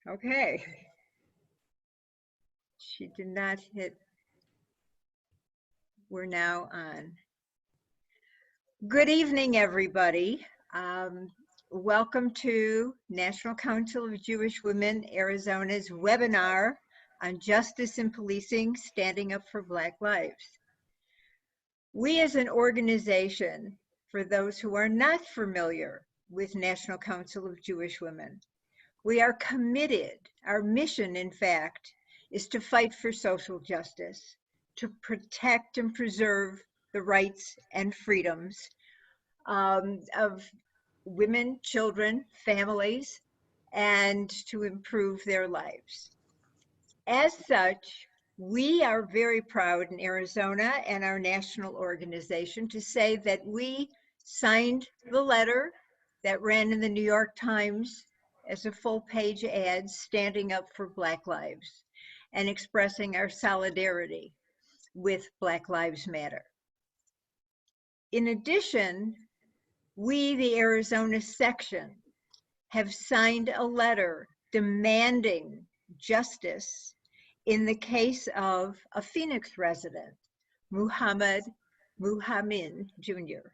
Okay. She did not hit. We're now on. Good evening, everybody. Welcome to National Council of Jewish Women, Arizona's webinar on justice and policing, standing up for Black lives. We as an organization, for those who are not familiar with National Council of Jewish Women, we are committed. Our mission, in fact, is to fight for social justice, to protect and preserve the rights and freedoms of women, children, families, and to improve their lives. As such, we are very proud in Arizona and our national organization to say that we signed the letter that ran in the New York Times as a full-page ad standing up for Black lives and expressing our solidarity with Black Lives Matter. In addition, we, the Arizona section, have signed a letter demanding justice in the case of a Phoenix resident, Muhammad Muhammad Jr.,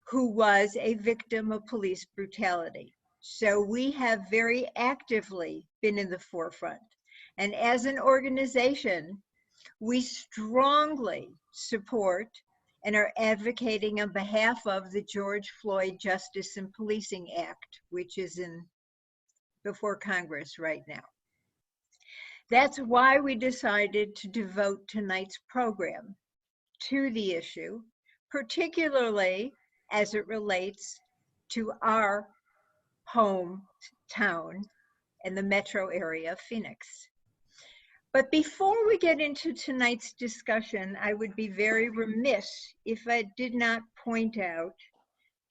who was a victim of police brutality. So we have very actively been in the forefront. And as an organization, we strongly support and are advocating on behalf of the George Floyd Justice and Policing Act, which is before Congress right now. That's why we decided to devote tonight's program to the issue, particularly as it relates to our hometown and the metro area of Phoenix. But before we get into tonight's discussion, I would be very remiss if I did not point out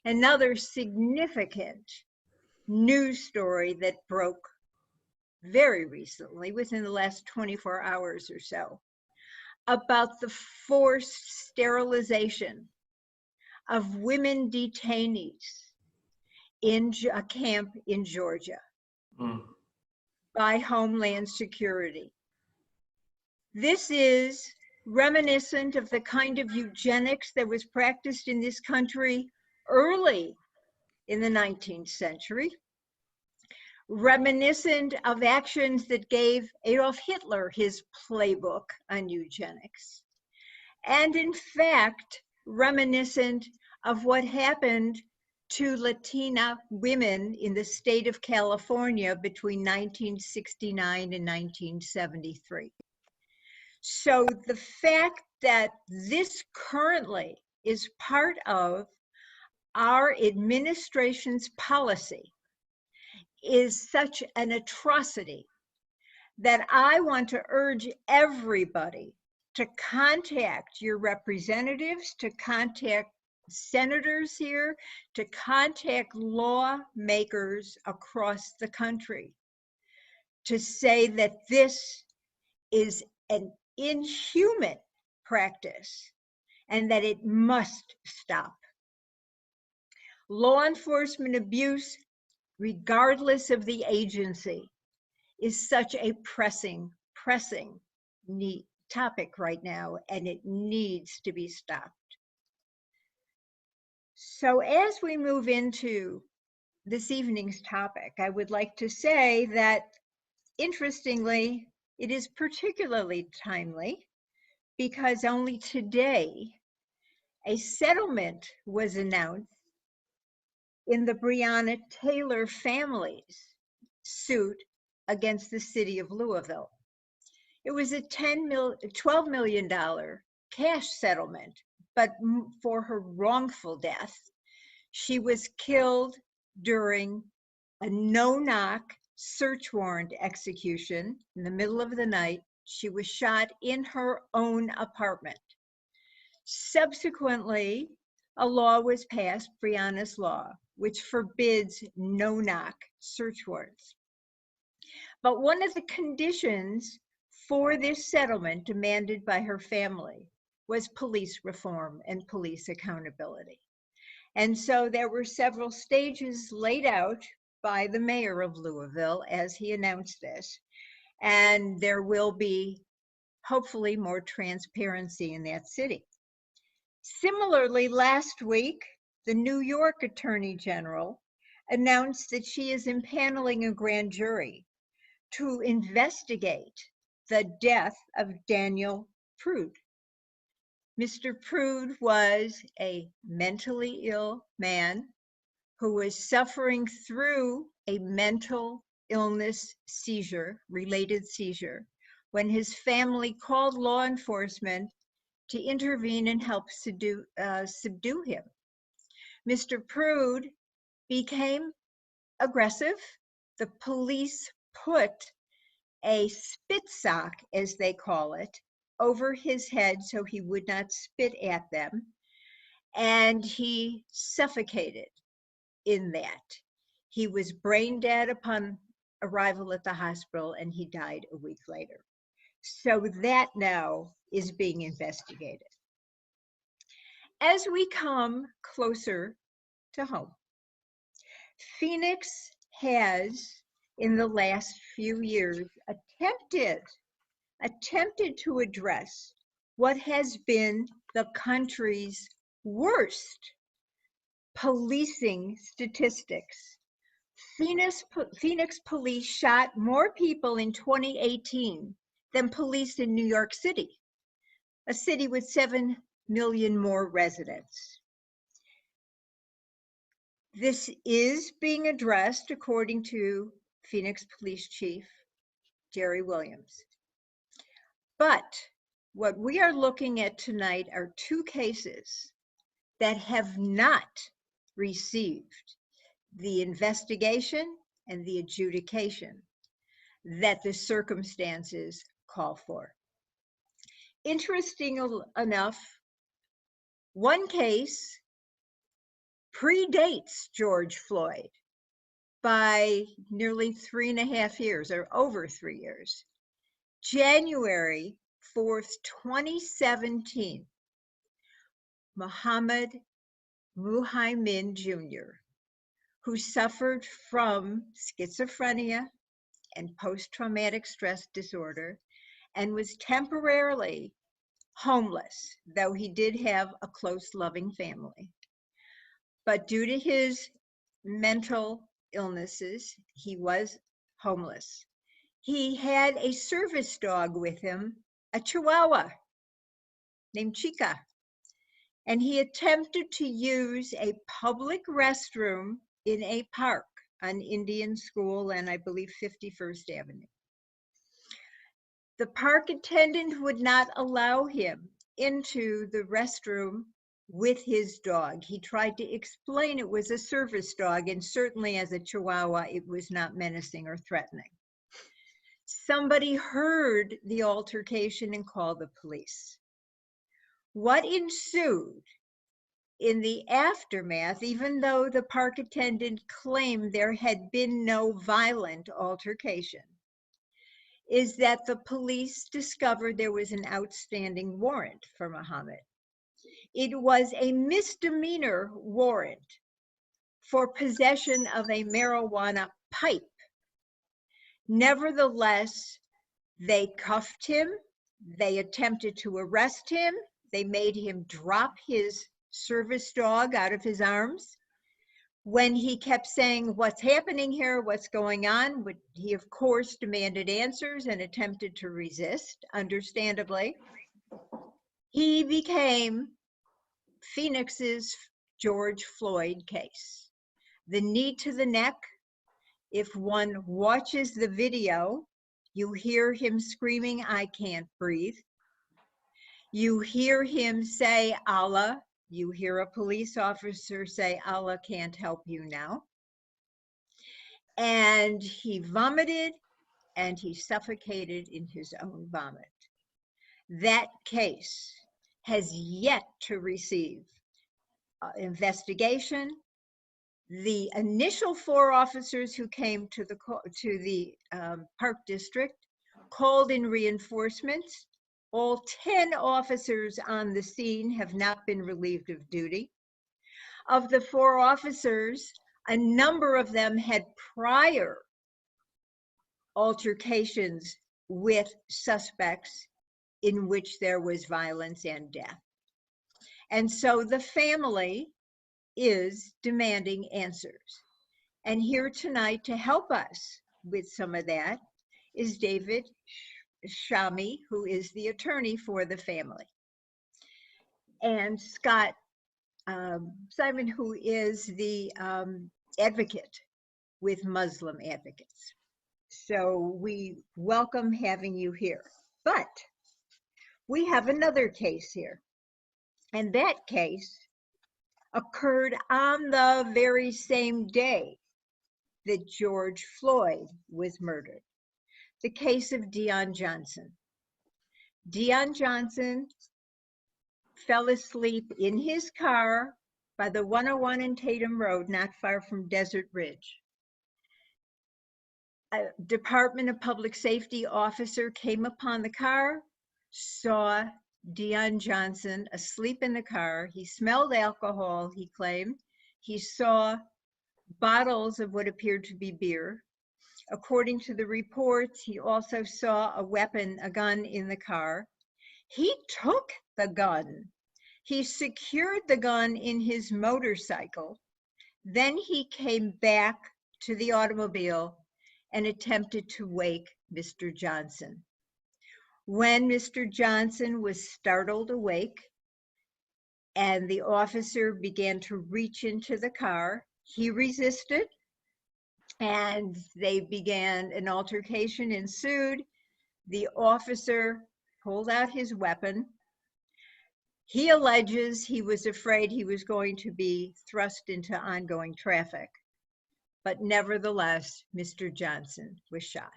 another significant news story that broke very recently, within the last 24 hours or so, about the forced sterilization of women detainees in a camp in Georgia by Homeland Security. This is reminiscent of the kind of eugenics that was practiced in this country early in the 19th century, reminiscent of actions that gave Adolf Hitler his playbook on eugenics, and in fact, reminiscent of what happened to Latina women in the state of California between 1969 and 1973. So the fact that this currently is part of our administration's policy is such an atrocity that I want to urge everybody to contact your representatives, to contact senators here, to contact lawmakers across the country, to say that this is an inhuman practice and that it must stop. Law enforcement abuse, regardless of the agency, is such a pressing topic right now, and it needs to be stopped. So as we move into this evening's topic, I would like to say that, interestingly, it is particularly timely because only today a settlement was announced in the Breonna Taylor family's suit against the city of Louisville. It was a $12 million cash settlement, but for her wrongful death. She was killed during a no-knock search warrant execution in the middle of the night. She was shot in her own apartment. Subsequently, a law was passed, Breonna's Law, which forbids no-knock search warrants. But one of the conditions for this settlement demanded by her family was police reform and police accountability. And so there were several stages laid out by the mayor of Louisville as he announced this. And there will be hopefully more transparency in that city. Similarly, last week, the New York Attorney General announced that she is impaneling a grand jury to investigate the death of Daniel Prude. Mr. Prude was a mentally ill man who was suffering through a mental illness seizure, related seizure, when his family called law enforcement to intervene and help subdue him. Mr. Prude became aggressive. The police put a spit sock, as they call it, over his head so he would not spit at them, and he suffocated in that. He was brain dead upon arrival at the hospital, and he died a week later. So that now is being investigated. As we come closer to home, Phoenix has, in the last few years, attempted to address what has been the country's worst policing statistics. Phoenix police shot more people in 2018 than police in New York City, a city with 7 million more residents. This is being addressed according to Phoenix Police Chief Jerry Williams. But what we are looking at tonight are two cases that have not received the investigation and the adjudication that the circumstances call for. Interesting enough, one case predates George Floyd by nearly 3.5 years, or over 3 years. January 4th, 2017, Muhammad Muhaimin Jr., who suffered from schizophrenia and post-traumatic stress disorder and was temporarily homeless, though he did have a close, loving family. But due to his mental illnesses, he was homeless. He had a service dog with him, a Chihuahua named Chica, and he attempted to use a public restroom in a park on Indian School and I believe 51st Avenue. The park attendant would not allow him into the restroom with his dog. He tried to explain it was a service dog, and certainly as a Chihuahua, it was not menacing or threatening. Somebody heard the altercation and called the police. What ensued in the aftermath, even though the park attendant claimed there had been no violent altercation, is that the police discovered there was an outstanding warrant for Muhammad. It was a misdemeanor warrant for possession of a marijuana pipe. Nevertheless, they cuffed him, they attempted to arrest him, they made him drop his service dog out of his arms. When he kept saying, "What's happening here? What's going on?" He, of course, demanded answers and attempted to resist, understandably. He became Phoenix's George Floyd case. The knee to the neck, if one watches the video, you hear him screaming, "I can't breathe." You hear him say, "Allah." You hear a police officer say, "Allah can't help you now." And he vomited and he suffocated in his own vomit. That case has yet to receive investigation. The initial 4 officers who came to the Park District called in reinforcements. All 10 officers on the scene have not been relieved of duty. Of the 4 officers, A number of them had prior altercations with suspects in which there was violence and death. And so the family is demanding answers. And here tonight to help us with some of that is David Shami, who is the attorney for the family, and Scott Simon, who is the advocate with Muslim Advocates. So we welcome having you here. But we have another case here. And that case occurred on the very same day that George Floyd was murdered. The case of Deon Johnson. Deon Johnson fell asleep in his car by the 101 and Tatum Road, not far from Desert Ridge. A Department of Public Safety officer came upon the car, saw Deon Johnson asleep in the car. He smelled alcohol, he claimed. He saw bottles of what appeared to be beer. According to the reports, he also saw a gun in the car. He took the gun. He secured the gun in his motorcycle. Then he came back to the automobile and attempted to wake Mr. Johnson. When Mr. Johnson was startled awake and the officer began to reach into the car, he resisted and they began, an altercation ensued. The officer pulled out his weapon. He alleges he was afraid he was going to be thrust into ongoing traffic. But nevertheless, Mr. Johnson was shot.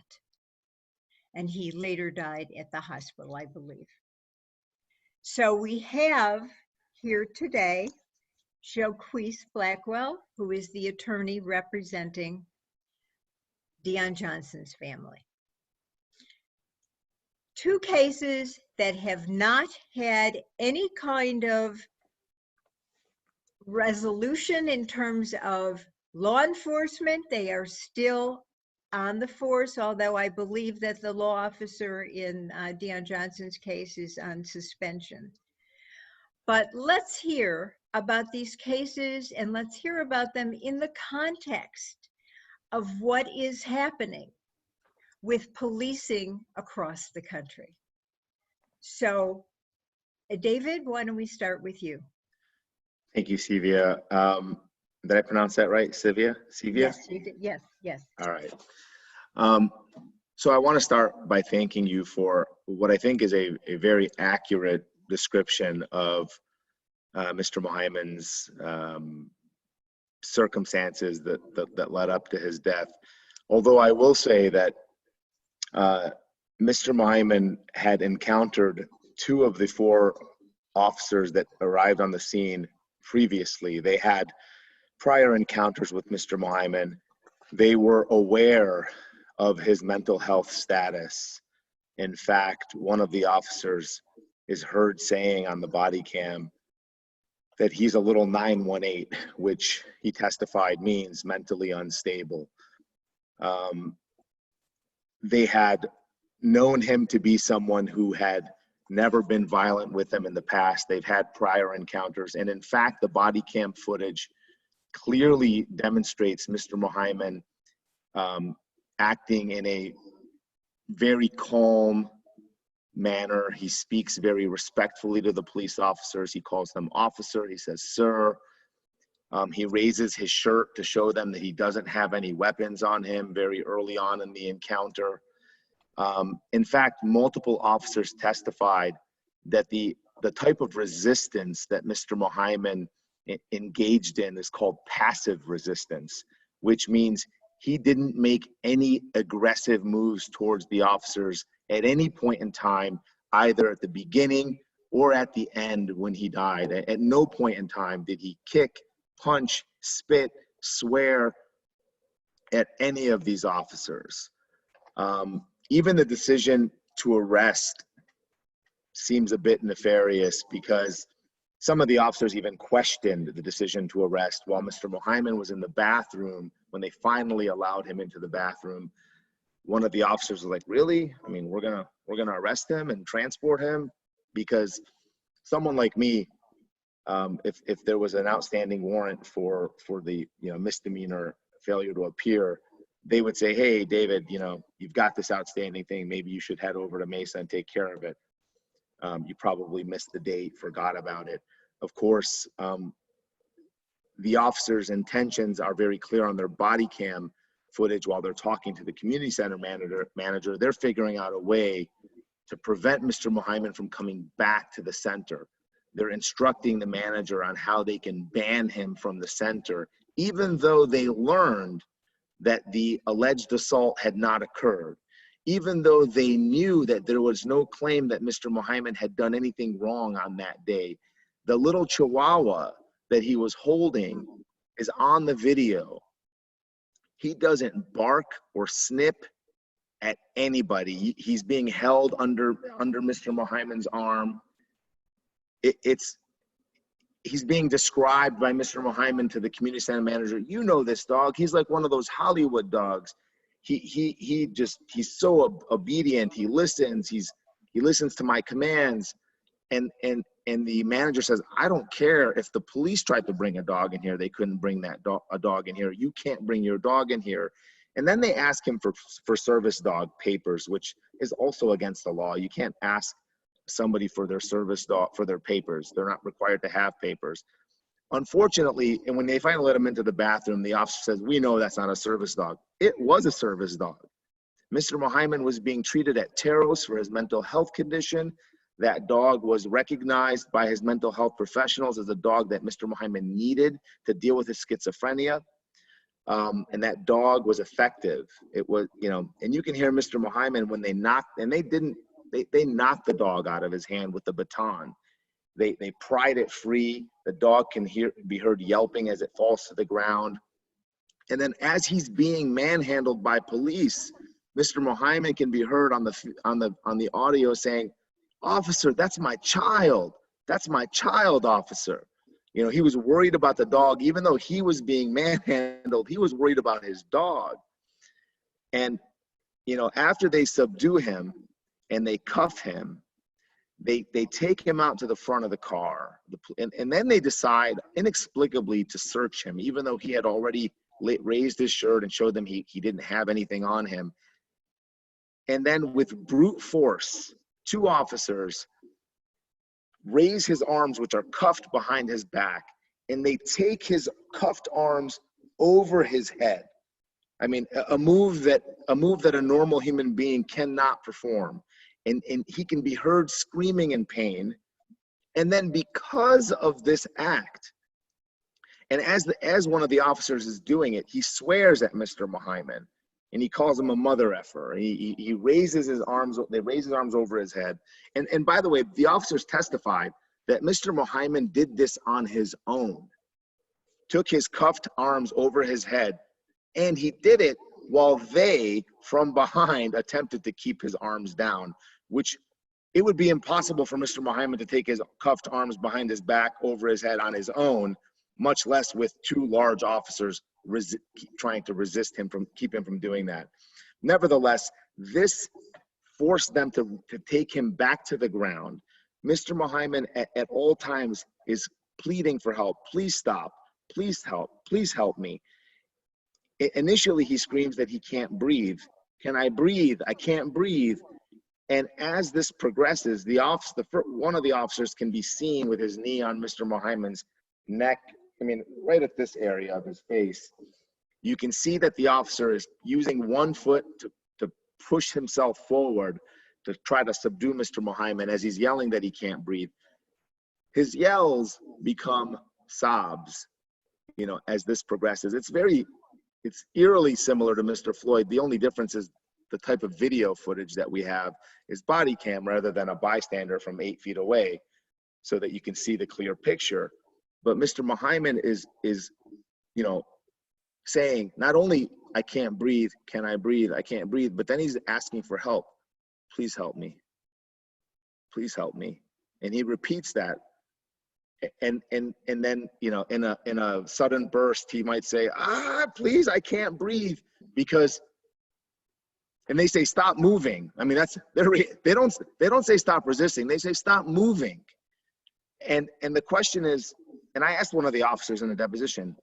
And he later died at the hospital, I believe. So we have here today Joquise Blackwell, who is the attorney representing Deon Johnson's family. Two cases that have not had any kind of resolution in terms of law enforcement. They are still on the force, although I believe that the law officer in Deon Johnson's case is on suspension. But let's hear about these cases and let's hear about them in the context of what is happening with policing across the country. So, David, why don't we start with you? Thank you, Sevia. Did I pronounce that right, Sevia? Yes, you did. Yes, yes. All right. So I want to start by thanking you for what I think is a very accurate description of Mr. Mohaimen's circumstances that led up to his death. Although I will say that Mr. Mohaimen had encountered two of the four officers that arrived on the scene previously. They had prior encounters with Mr. Mohaimen. They were aware of his mental health status. In fact, one of the officers is heard saying on the body cam that he's a little 918, which he testified means mentally unstable. They had known him to be someone who had never been violent with them in the past. They've had prior encounters. And in fact, the body cam footage clearly demonstrates Mr. Mohaimen acting in a very calm manner. He speaks very respectfully to the police officers. He calls them officer. He says, sir. He raises his shirt to show them that he doesn't have any weapons on him very early on in the encounter. In fact, multiple officers testified that the type of resistance that Mr. Mohaimen engaged in is called passive resistance, which means he didn't make any aggressive moves towards the officers at any point in time, either at the beginning or at the end when he died. At no point in time did he kick, punch, spit, swear at any of these officers. Even the decision to arrest seems a bit nefarious because Some of the officers even questioned the decision to arrest while Mr. Mohaiman was in the bathroom. When they finally allowed him into the bathroom, one of the officers was like, really? I mean, we're gonna arrest him and transport him? Because someone like me, if there was an outstanding warrant for the misdemeanor failure to appear, they would say, hey, David, you've got this outstanding thing. Maybe you should head over to Mesa and take care of it. You probably missed the date, forgot about it. Of course, the officer's intentions are very clear on their body cam footage while they're talking to the community center manager. They're figuring out a way to prevent Mr. Mohaiman from coming back to the center. They're instructing the manager on how they can ban him from the center, even though they learned that the alleged assault had not occurred, even though they knew that there was no claim that Mr. Mohaiman had done anything wrong on that day. The little chihuahua that he was holding is on the video. He doesn't bark or snip at anybody. He's being held under Mr. Mohaiman's arm. He's being described by Mr. Mohaiman to the community center manager. You know this dog. He's like one of those Hollywood dogs. He's so obedient. He listens. He listens to my commands. And the manager says, I don't care if the police tried to bring a dog in here. They couldn't bring a dog in here. You can't bring your dog in here. And then they ask him for service dog papers, which is also against the law. You can't ask somebody for their service dog, for their papers. They're not required to have papers. Unfortunately, and when they finally let him into the bathroom, the officer says, we know that's not a service dog. It was a service dog. Mr. Mohaiman was being treated at Teros for his mental health condition. That dog was recognized by his mental health professionals as a dog that Mr. Mohaiman needed to deal with his schizophrenia. And that dog was effective. It was, and you can hear Mr. Mohaiman when they knocked, and they knocked the dog out of his hand with the baton. They pried it free. The dog can be heard yelping as it falls to the ground. And then as he's being manhandled by police, Mr. Mohaiman can be heard on the audio saying, officer, that's my child. That's my child, officer. He was worried about the dog. Even though he was being manhandled, he was worried about his dog. And, after they subdue him and they cuff him, they take him out to the front of the car. And then they decide inexplicably to search him, even though he had already raised his shirt and showed them he didn't have anything on him. And then with brute force, 2 officers raise his arms, which are cuffed behind his back, and they take his cuffed arms over his head. I mean, a move that a normal human being cannot perform. And he can be heard screaming in pain. And then because of this act, and as one of the officers is doing it, he swears at Mr. Mohaiman. And he calls him a mother effer. He raises his arms. They raise his arms over his head. And by the way, the officers testified that Mr. Mohaiman did this on his own. Took his cuffed arms over his head, and he did it while they, from behind, attempted to keep his arms down, which it would be impossible for Mr. Mohaiman to take his cuffed arms behind his back over his head on his own, much less with 2 large officers trying to resist him keep him from doing that. Nevertheless, this forced them to take him back to the ground. Mr. Mohaiman at all times is pleading for help. Please stop. Please help. Please help me. Initially, he screams that he can't breathe. Can I breathe? I can't breathe. And as this progresses, one of the officers can be seen with his knee on Mr. Mohaiman's neck. I mean, right at this area of his face, you can see that the officer is using one foot to push himself forward to try to subdue Mr. Mohaiman as he's yelling that he can't breathe. His yells become sobs, as this progresses. It's eerily similar to Mr. Floyd. The only difference is the type of video footage that we have is body cam rather than a bystander from 8 feet away so that you can see the clear picture. But Mr. Mohaiman is saying, not only I can't breathe, can I breathe? I can't breathe, but then he's asking for help. Please help me. Please help me. And he repeats that. and then, you know, in a sudden burst, he might say, please, I can't breathe, because, and they say, stop moving. I mean, they don't say stop resisting. They say stop moving. And the question is, and I asked one of the officers in the deposition,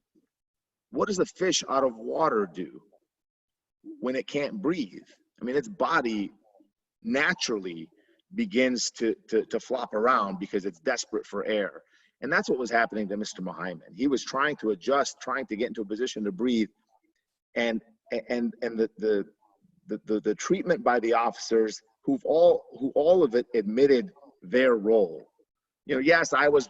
what does a fish out of water do when it can't breathe? I mean, its body naturally begins to flop around because it's desperate for air. And that's what was happening to Mr. Mohaiman. He was trying to adjust, trying to get into a position to breathe. And the treatment by the officers who all of it admitted their role. You know, yes, I was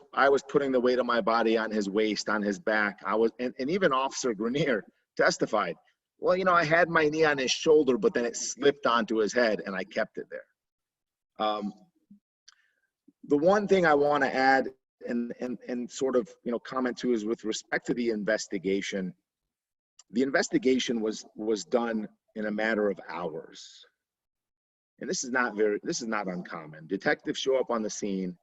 putting the weight of my body on his waist, on his back. And even Officer Grenier testified, well, you know, I had my knee on his shoulder, but then it slipped onto his head and I kept it there. The one thing I want to add and sort of, you know, comment to is with respect to the investigation. The investigation was done in a matter of hours. And this is not uncommon. Detectives show up on the scene.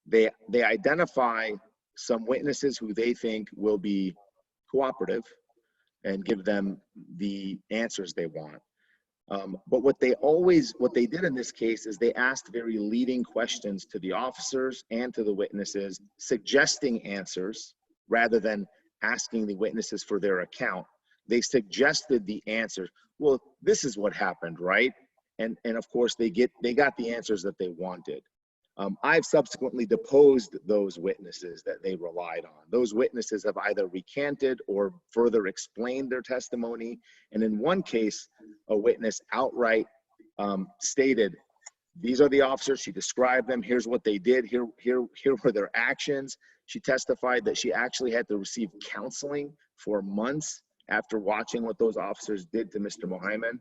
They identify some witnesses who they think will be cooperative and give them the answers they want. But what they did in this case is they asked very leading questions to the officers and to the witnesses, suggesting answers rather than asking the witnesses for their account. They suggested the answers. Well, this is what happened, right? And of course they got the answers that they wanted. I've subsequently deposed those witnesses that they relied on. Those witnesses have either recanted or further explained their testimony. And in one case, a witness outright stated, these are the officers, she described them, here's what they did, here were their actions. She testified that she actually had to receive counseling for months after watching what those officers did to Mr. Mohaiman.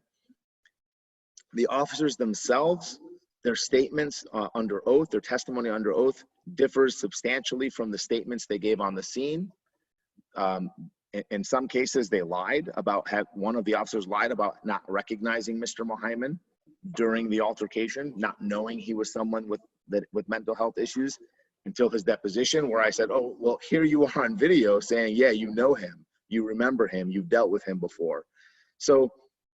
The officers themselves, their statements under oath, their testimony under oath differs substantially from the statements they gave on the scene. In some cases, they lied about, one of the officers lied about not recognizing Mr. Mohaiman during the altercation, not knowing he was someone with mental health issues until his deposition, where I said, oh, well, here you are on video saying, yeah, you know him, you remember him, you've dealt with him before. So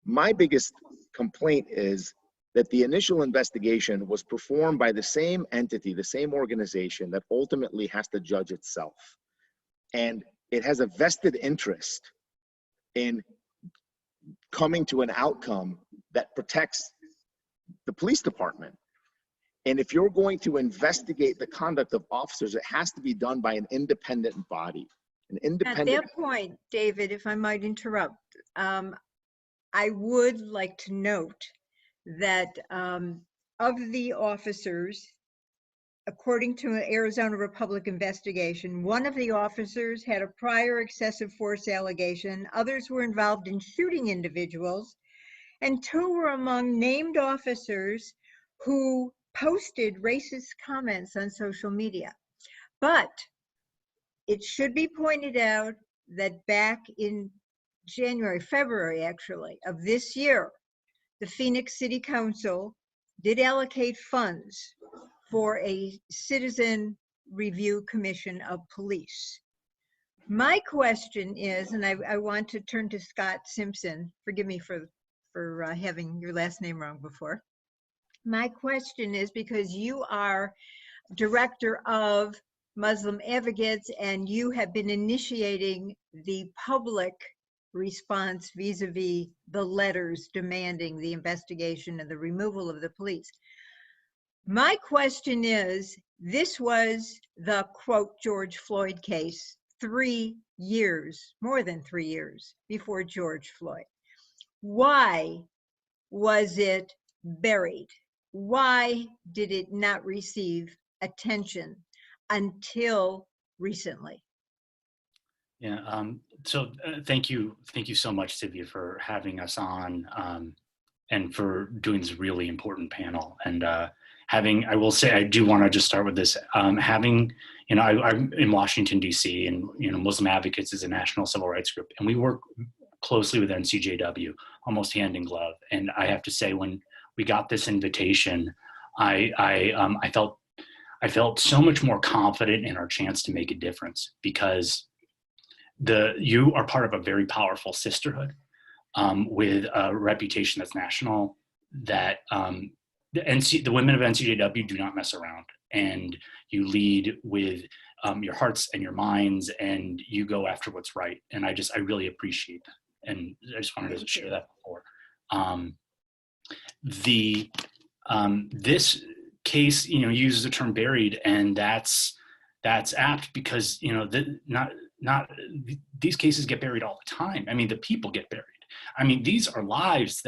my biggest complaint is that the initial investigation was performed by the same entity, the same organization that ultimately has to judge itself. And it has a vested interest in coming to an outcome that protects the police department. And if you're going to investigate the conduct of officers, it has to be done by an independent body. At that point, David, if I might interrupt, I would like to note that of the officers, according to an Arizona Republic investigation, one of the officers had a prior excessive force allegation, others were involved in shooting individuals, and 2 were among named officers who posted racist comments on social media. But it should be pointed out that back in February actually, of this year, the Phoenix City Council did allocate funds for a citizen review commission of police. My question is, and I want to turn to Scott Simpson, forgive me for having your last name wrong before. My question is, because you are director of Muslim Advocates and you have been initiating the public response vis-a-vis the letters demanding the investigation and the removal of the police. My question is, this was the quote George Floyd case 3 years, more than 3 years before George Floyd. Why was it buried? Why did it not receive attention until recently? Yeah, so thank you so much, Sylvia, for having us on and for doing this really important panel. And I will say, I do want to just start with this, I'm in Washington, D.C., and, Muslim Advocates is a national civil rights group, and we work closely with NCJW, almost hand in glove. And I have to say, when we got this invitation, I felt I felt so much more confident in our chance to make a difference, because you are part of a very powerful sisterhood, with a reputation that's national, that the women of NCJW do not mess around, and you lead with your hearts and your minds, and you go after what's right. And I really appreciate that. And I just wanted to share that before. This case, uses the term buried, and that's apt, because, these cases get buried all the time. I mean, the people get buried. I mean, these are lives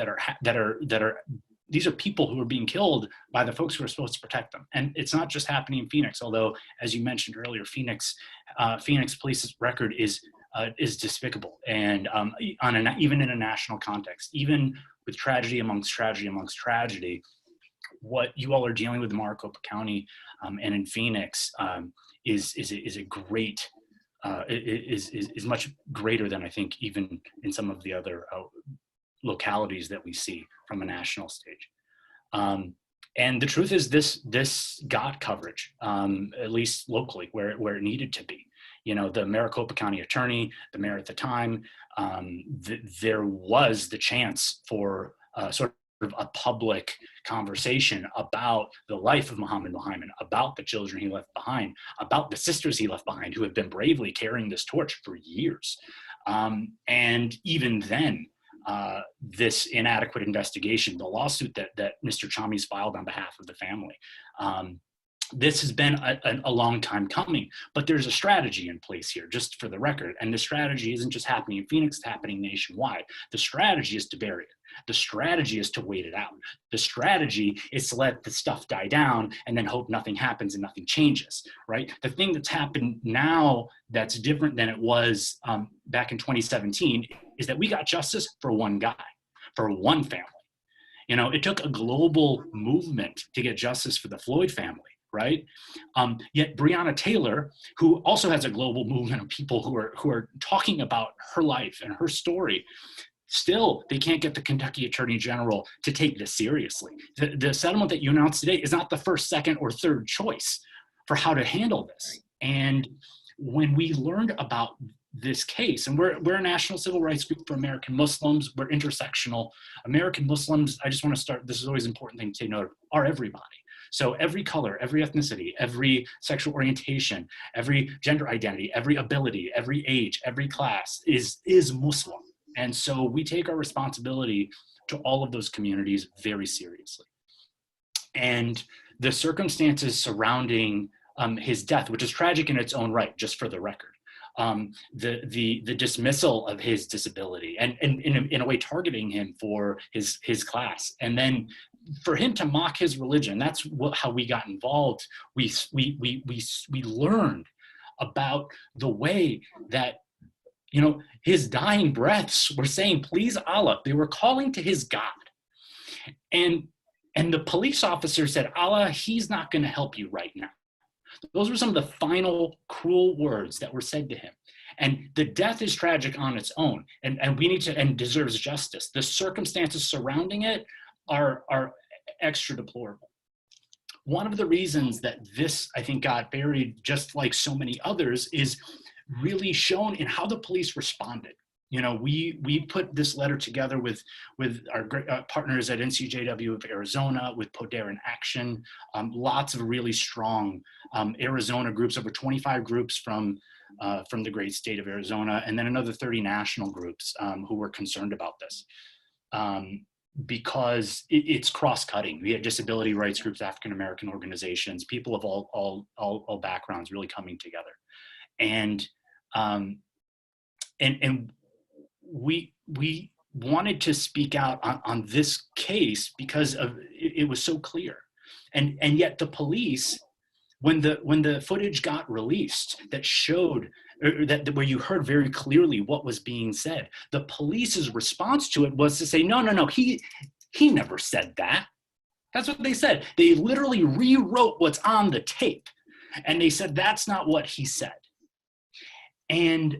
these are people who are being killed by the folks who are supposed to protect them. And it's not just happening in Phoenix, although, as you mentioned earlier, Phoenix Police's record is despicable. And even in a national context, even with tragedy amongst tragedy, what you all are dealing with in Maricopa County and in Phoenix is a great, is much greater than I think even in some of the other localities that we see from a national stage. And the truth is, this got coverage, at least locally, where it needed to be. The Maricopa County attorney, the mayor at the time, there was the chance for sort of a public conversation about the life of Muhammad Muhaimin, about the children he left behind, about the sisters he left behind, who have been bravely carrying this torch for years. And even then, this inadequate investigation, the lawsuit that Mr. Chammies filed on behalf of the family, this has been a long time coming, but there's a strategy in place here, just for the record. And the strategy isn't just happening in Phoenix, it's happening nationwide. The strategy is to bury it. The strategy is to wait it out. The strategy is to let the stuff die down and then hope nothing happens and nothing changes, right? The thing that's happened now that's different than it was back in 2017 is that we got justice for one guy, for one family. It took a global movement to get justice for the Floyd family, right? Yet Breonna Taylor, who also has a global movement of people who are talking about her life and her story, still, they can't get the Kentucky Attorney General to take this seriously. The settlement that you announced today is not the first, second, or third choice for how to handle this. And when we learned about this case, and we're a national civil rights group for American Muslims, we're intersectional. American Muslims, I just want to start, this is always an important thing to take note of, are everybody. So every color, every ethnicity, every sexual orientation, every gender identity, every ability, every age, every class is Muslim. And so we take our responsibility to all of those communities very seriously. And the circumstances surrounding his death, which is tragic in its own right, just for the record, the dismissal of his disability, and in a way targeting him for his class, and then for him to mock his religion, that's how we got involved. We learned about the way that, his dying breaths were saying, "Please Allah." They were calling to his God. And the police officer said, "Allah, he's not going to help you right now." Those were some of the final cruel words that were said to him. And the death is tragic on its own, and we need to, and deserves justice. The circumstances surrounding it are extra deplorable. One of the reasons that this, I think, got buried, just like so many others, is really shown in how the police responded. We put this letter together with our partners at NCJW of Arizona, with Poder in Action, lots of really strong Arizona groups, over 25 groups from the great state of Arizona, and then another 30 national groups who were concerned about this. Because it's cross-cutting. We had disability rights groups, African-American organizations, people of all backgrounds really coming together. And we wanted to speak out on this case because it was so clear. And yet the police, when the footage got released that showed, that where you heard very clearly what was being said, the police's response to it was to say, no, he never said that. That's what they said. They literally rewrote what's on the tape, and they said that's not what he said. And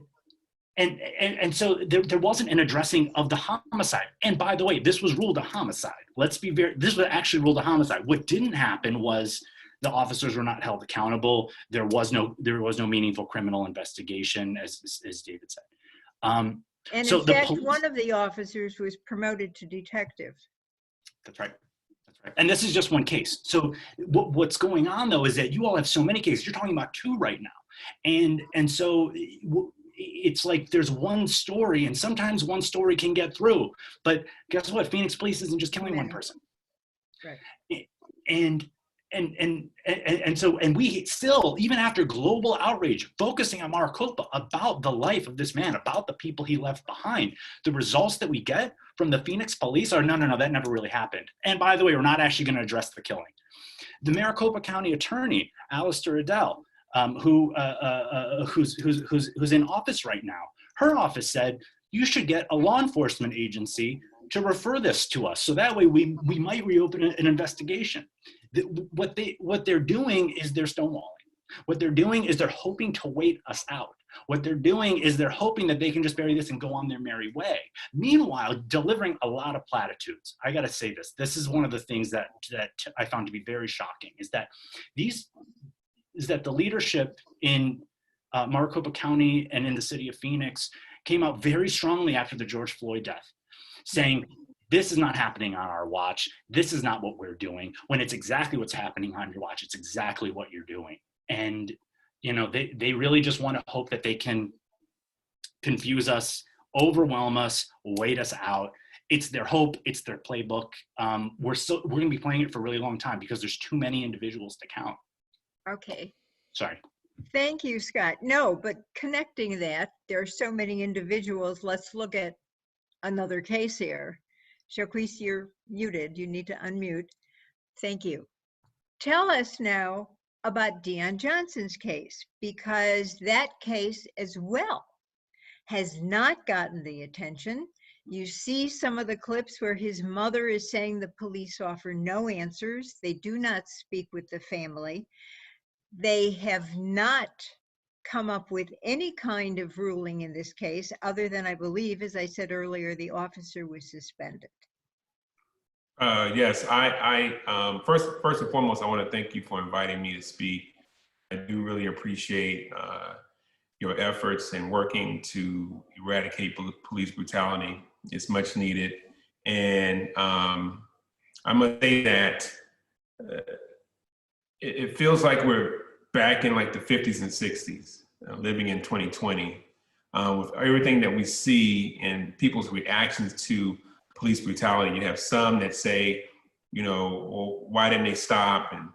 so there wasn't an addressing of the homicide. And by the way, this was ruled a homicide. This was actually ruled a homicide. What didn't happen was The officers were not held accountable. There was no meaningful criminal investigation, as David said. And So in the fact, police, one of the officers was promoted to detective. that's right. That's right. And this is just one case. So what's going on though is that you all have so many cases. You're talking about 2 right now, and so it's like there's one story, and sometimes one story can get through. But guess what? Phoenix Police isn't just killing one person. Right. And so we still, even after global outrage, focusing on Maricopa about the life of this man, about the people he left behind, the results that we get from the Phoenix Police are no, that never really happened. And by the way, we're not actually going to address the killing. The Maricopa County Attorney, Alistair Adele, who's in office right now, her office said you should get a law enforcement agency to refer this to us, so that way we might reopen an investigation. What they're doing is they're stonewalling. What they're doing is they're hoping to wait us out. What they're doing is they're hoping that they can just bury this and go on their merry way. Meanwhile, delivering a lot of platitudes. I got to say this. This is one of the things that I found to be very shocking, is that the leadership in Maricopa County and in the city of Phoenix came out very strongly after the George Floyd death, saying, this is not happening on our watch. This is not what we're doing. When it's exactly what's happening on your watch, it's exactly what you're doing. And, they really just want to hope that they can confuse us, overwhelm us, wait us out. It's their hope. It's their playbook. We're going to be playing it for a really long time because there's too many individuals to count. Okay. Sorry. Thank you, Scott. No, but connecting that, there are so many individuals. Let's look at another case here. Jacquees, you're muted. You need to unmute. Thank you. Tell us now about Deon Johnson's case, because that case as well has not gotten the attention. You see some of the clips where his mother is saying the police offer no answers. They do not speak with the family. They have not come up with any kind of ruling in this case, other than, I believe, as I said earlier, the officer was suspended. Yes, first and foremost, I want to thank you for inviting me to speak. I do really appreciate your efforts in working to eradicate police brutality. It's much needed. And I must say that it feels like we're back in like the 50s and 60s, living in 2020, with everything that we see and people's reactions to police brutality. You have some that say, well, why didn't they stop? And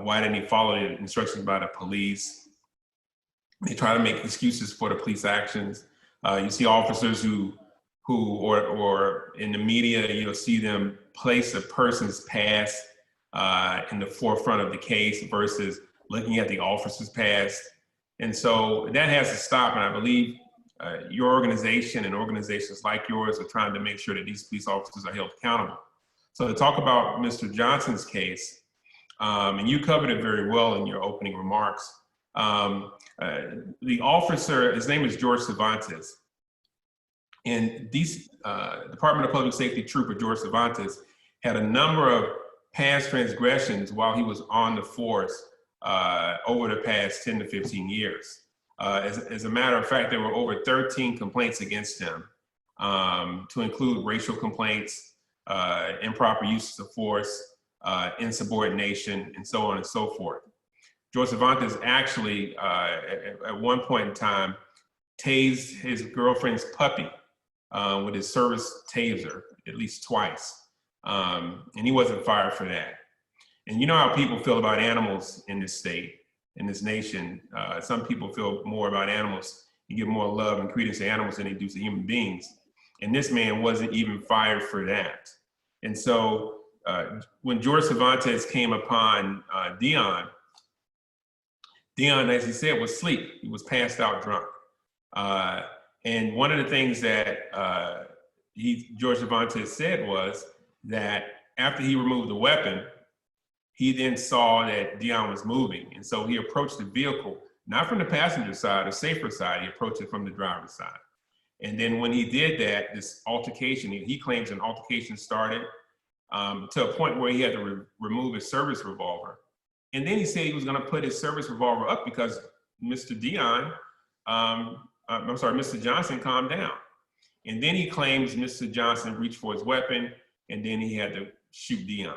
why didn't he follow the instructions by the police? They try to make excuses for the police actions. You see officers who or in the media, you'll see them place a person's past in the forefront of the case versus looking at the officer's past. And so that has to stop. And I believe your organization and organizations like yours are trying to make sure that these police officers are held accountable. So to talk about Mr. Johnson's case, and you covered it very well in your opening remarks. The officer, his name is George Cervantes. And these Department of Public Safety Trooper George Cervantes had a number of past transgressions while he was on the force over the past 10 to 15 years. As a matter of fact, there were over 13 complaints against him, to include racial complaints, improper use of force, insubordination, and so on and so forth. George Cervantes actually, at one point in time, tased his girlfriend's puppy with his service taser at least twice. And he wasn't fired for that. And you know how people feel about animals in this state, in this nation. Some people feel more about animals and give more love and credence to animals than they do to human beings. And this man wasn't even fired for that. And so when George Cervantes came upon Deon, as he said, was asleep. He was passed out drunk. And one of the things that George Cervantes said was that after he removed the weapon, he then saw that Deon was moving. And so he approached the vehicle, not from the passenger side or safer side, he approached it from the driver's side. And then when he did that, this altercation, he claims an altercation started to a point where he had to remove his service revolver. And then he said he was going to put his service revolver up because Mr. Mr. Johnson calmed down. And then he claims Mr. Johnson reached for his weapon, and then he had to shoot Dion.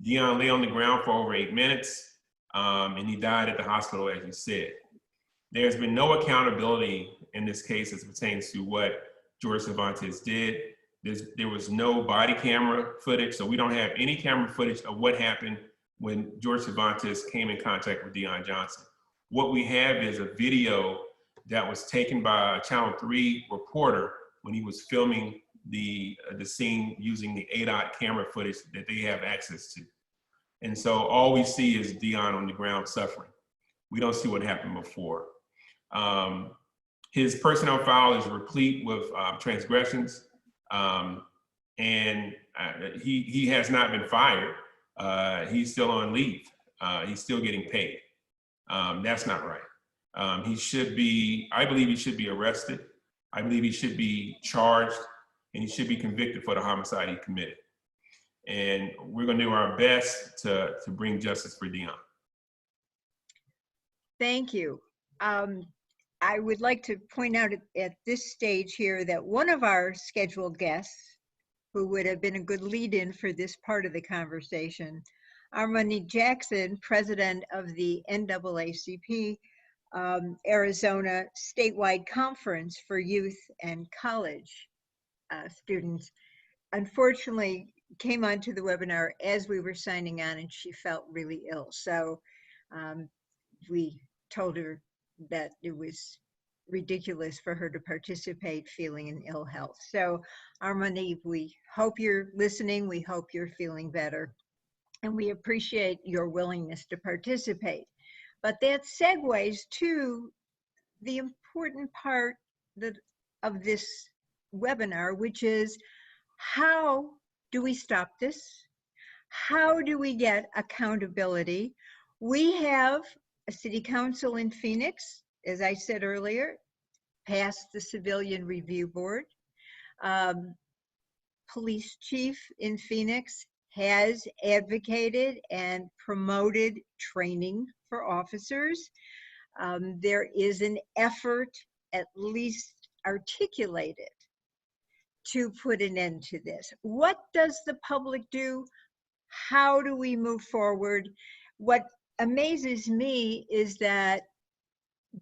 Dion lay on the ground for over 8 minutes, and he died at the hospital, as you said. There's been no accountability in this case as it pertains to what George Cervantes did. There was no body camera footage, so we don't have any camera footage of what happened when George Cervantes came in contact with Dion Johnson. What we have is a video that was taken by a Channel 3 reporter when he was filming the scene using the ADOT camera footage that they have access to. And so all we see is Dion on the ground suffering. We don't see what happened before. His personnel file is replete with transgressions, and he has not been fired. He's still on leave. He's still getting paid. That's not right. I believe he should be arrested. I believe he should be charged, and he should be convicted for the homicide he committed. And we're gonna do our best to bring justice for Dion. Thank you. I would like to point out at this stage here that one of our scheduled guests, who would have been a good lead-in for this part of the conversation, Armani Jackson, president of the NAACP Arizona statewide conference for youth and college students, unfortunately came onto the webinar as we were signing on, and she felt really ill. So we told her that it was ridiculous for her to participate feeling in ill health. So Armani, we hope you're listening. We hope you're feeling better. And we appreciate your willingness to participate. But that segues to the important part of this webinar, which is how do we stop this? How do we get accountability? We have a city council in Phoenix, as I said earlier, passed the Civilian Review Board. Police chief in Phoenix has advocated and promoted training for officers. There is an effort, at least articulated, to put an end to this. What does the public do? How do we move forward? What amazes me is that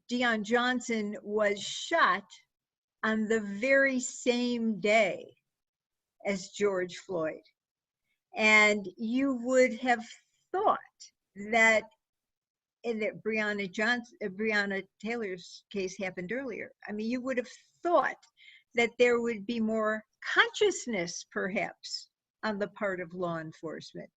Dion Johnson was shot on the very same day as George Floyd. And you would have thought that Breonna Taylor's case happened earlier. I mean, you would have thought that there would be more consciousness, perhaps, on the part of law enforcement.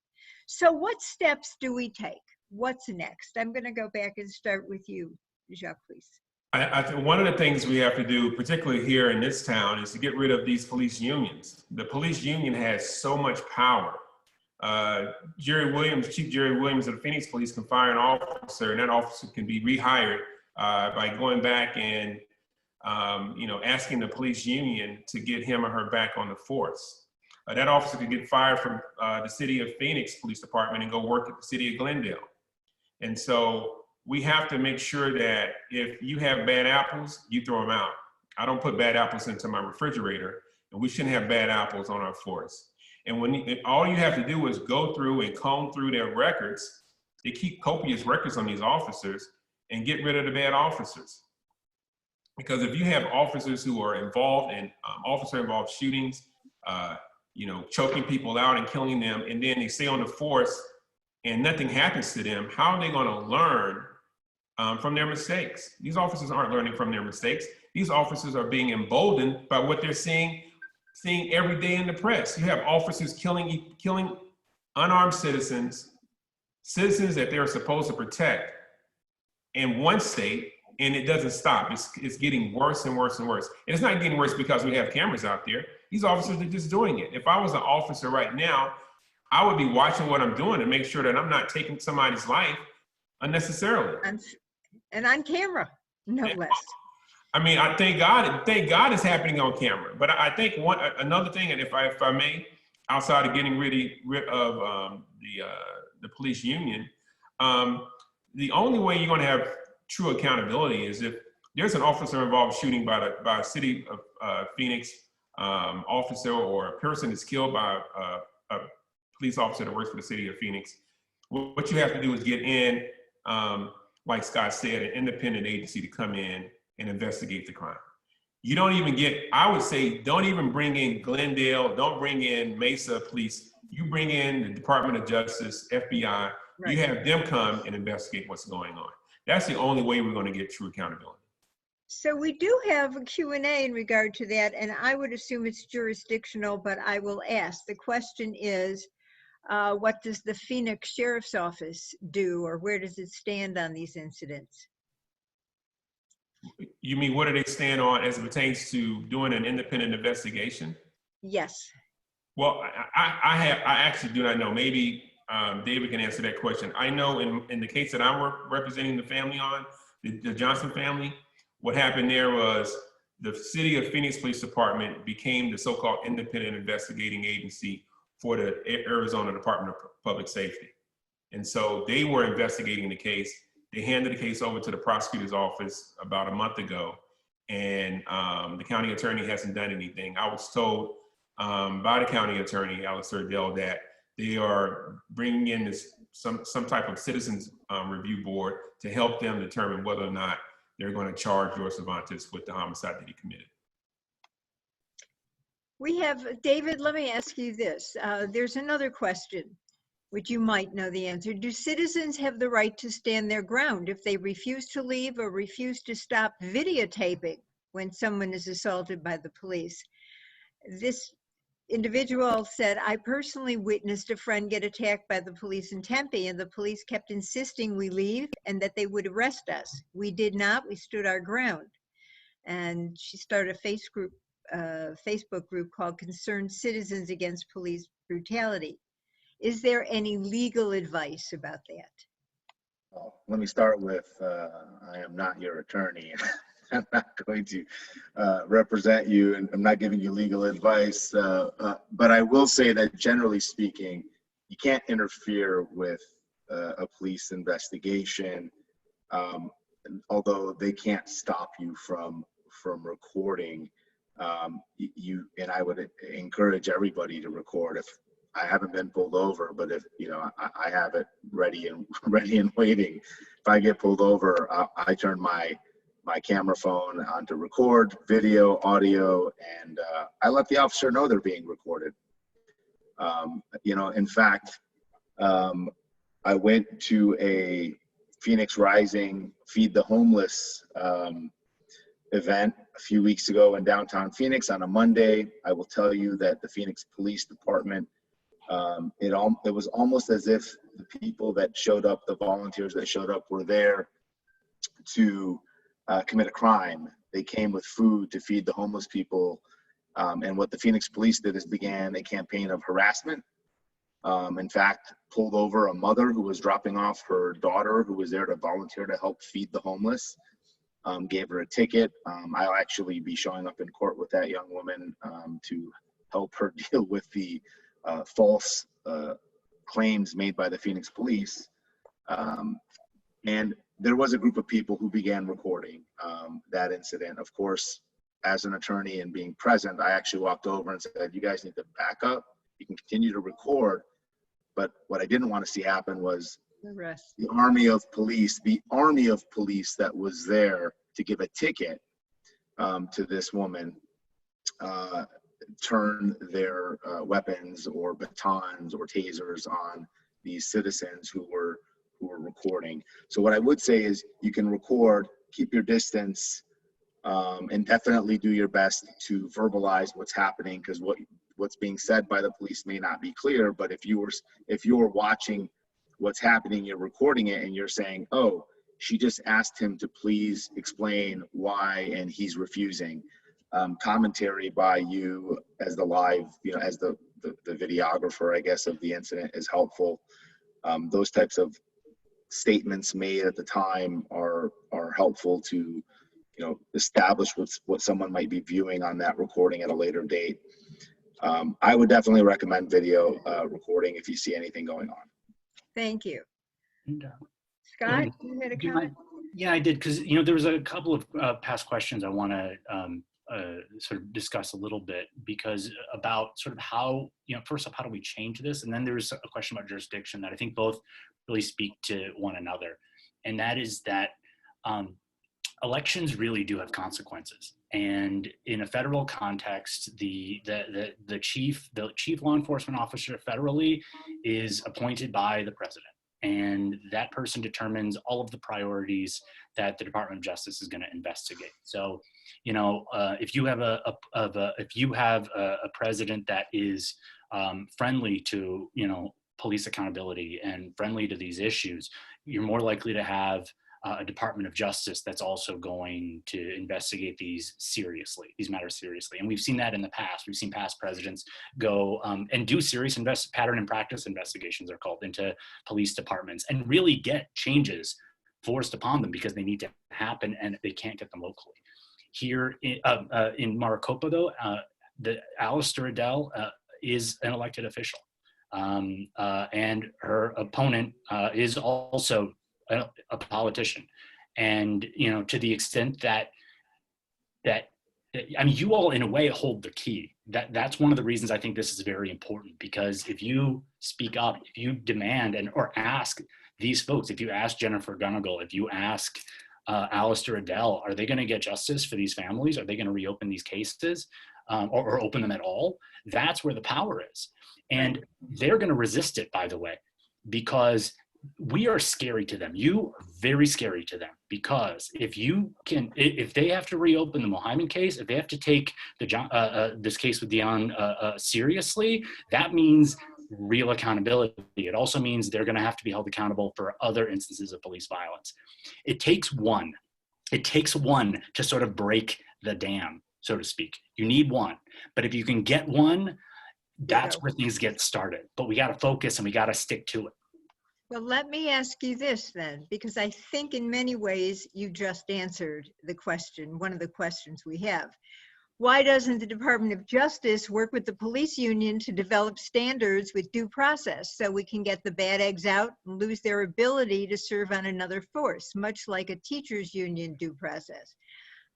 So what steps do we take? What's next? I'm going to go back and start with you, Jacques, please. I think one of the things we have to do, particularly here in this town, is to get rid of these police unions. The police union has so much power. Chief Jerry Williams of the Phoenix Police can fire an officer, and that officer can be rehired by going back and asking the police union to get him or her back on the force. That officer could get fired from the city of Phoenix Police Department and go work at the city of Glendale. And so we have to make sure that if you have bad apples, you throw them out. I don't put bad apples into my refrigerator, and we shouldn't have bad apples on our force. And all you have to do is go through and comb through their records. They keep copious records on these officers, and get rid of the bad officers. Because if you have officers who are involved in officer-involved shootings, choking people out and killing them, and then they stay on the force and nothing happens to them, how are they going to learn from their mistakes? These officers aren't learning from their mistakes. These officers are being emboldened by what they're seeing every day in the press. You have officers killing unarmed citizens that they're supposed to protect in one state, and it doesn't stop. It's getting worse and worse and worse. And it's not getting worse because we have cameras out there. These officers are just doing it. If I was an officer right now, I would be watching what I'm doing to make sure that I'm not taking somebody's life unnecessarily. And on camera, no less. I mean, I thank God it's happening on camera. But I think another thing, and if I may, outside of getting rid of the police union, The only way you're going to have true accountability is if there's an officer involved shooting by a city of Phoenix officer, or a person is killed by a police officer that works for the city of Phoenix. What you have to do is get in, like Scott said, an independent agency to come in and investigate the crime. You don't even get, I would say, don't even bring in Glendale, don't bring in Mesa Police. You bring in the Department of Justice, FBI, Right. you have them come and investigate what's going on. That's the only way we're going to get true accountability. So we do have a Q&A in regard to that, and I would assume it's jurisdictional, but I will ask. The question is, what does the Phoenix Sheriff's Office do, or where does it stand on these incidents? You mean, what do they stand on as it pertains to doing an independent investigation? Yes. Well, I actually do not know. Maybe David can answer that question. I know in the case that I'm representing the family on, the Johnson family, what happened there was the City of Phoenix Police Department became the so-called independent investigating agency for the Arizona Department of Public Safety. And so they were investigating the case. They handed the case over to the prosecutor's office about a month ago, and the county attorney hasn't done anything. I was told by the county attorney, Alistair Dell, that they are bringing in some type of citizens review board to help them determine whether or not they're going to charge George Cervantes with the homicide that he committed. We have, David, let me ask you this. There's another question, which you might know the answer. Do citizens have the right to stand their ground if they refuse to leave or refuse to stop videotaping when someone is assaulted by the police? This individual said, I personally witnessed a friend get attacked by the police in Tempe, and the police kept insisting we leave and that they would arrest us. We did not. We stood our ground. And she started a Facebook group called Concerned Citizens Against Police Brutality. Is there any legal advice about that? Well, let me start with, I am not your attorney. I'm not going to represent you, and I'm not giving you legal advice. But I will say that generally speaking, you can't interfere with a police investigation, although they can't stop you from recording. And I would encourage everybody to record. If I haven't been pulled over, but if I have it ready and waiting. If I get pulled over, I turn my camera phone on to record video, audio, and I let the officer know they're being recorded. In fact, I went to a Phoenix Rising Feed the Homeless event a few weeks ago in downtown Phoenix on a Monday. I will tell you that the Phoenix Police Department, it was almost as if the people that showed up, the volunteers that showed up, were there to commit a crime. They came with food to feed the homeless people. And what the Phoenix police did is began a campaign of harassment. In fact, pulled over a mother who was dropping off her daughter who was there to volunteer to help feed the homeless, gave her a ticket. I'll actually be showing up in court with that young woman to help her deal with the false claims made by the Phoenix police. And there was a group of people who began recording that incident. Of course, as an attorney and being present, I actually walked over and said, you guys need to back up. You can continue to record. But what I didn't want to see happen was the army of police that was there to give a ticket to this woman turn their weapons or batons or tasers on these citizens who were recording. So what I would say is you can record, keep your distance, and definitely do your best to verbalize what's happening, because what's being said by the police may not be clear. But if you're watching what's happening, you're recording it, and you're saying, oh, she just asked him to please explain why, and he's refusing. Commentary by you as the live, as the videographer, I guess, of the incident is helpful. Those types of statements made at the time are helpful to establish what someone might be viewing on that recording at a later date. I would definitely recommend video recording if you see anything going on. Thank you. And, Scott, you had a do you comment? mind? Yeah, I did, because there was a couple of past questions I want to sort of discuss a little bit, because about sort of how, first off, how do we change this? And then there's a question about jurisdiction that I think both really speak to one another. And that is that elections really do have consequences. And in a federal context, the chief law enforcement officer federally is appointed by the president. And that person determines all of the priorities that the Department of Justice is going to investigate. So, if you have a president that is friendly to police accountability and friendly to these issues, you're more likely to have a Department of Justice that's also going to investigate these matters seriously. And we've seen that in the past. We've seen past presidents go and do serious pattern and practice investigations, are called, into police departments, and really get changes forced upon them because they need to happen and they can't get them locally. Here in Maricopa, though, the Alistair Adele is an elected official, and her opponent is also a politician. And to the extent that you all in a way hold the key. That's one of the reasons I think this is very important, because if you speak up, if you demand or ask these folks, if you ask Jennifer Gunnigal, if you ask Alistair Adele, are they going to get justice for these families? Are they going to reopen these cases or open them at all? That's where the power is. And they're going to resist it, by the way, because we are scary to them. You are very scary to them, because if they have to reopen the Mohaiman case, if they have to take this case with Dion seriously, that means real accountability. It also means they're going to have to be held accountable for other instances of police violence. It takes one to sort of break the dam, so to speak. You need one, but if you can get one, that's where things get started. But we got to focus and we got to stick to it. Well, let me ask you this then, because I think in many ways you just answered the question, one of the questions we have. Why doesn't the Department of Justice work with the police union to develop standards with due process so we can get the bad eggs out and lose their ability to serve on another force, much like a teachers union due process?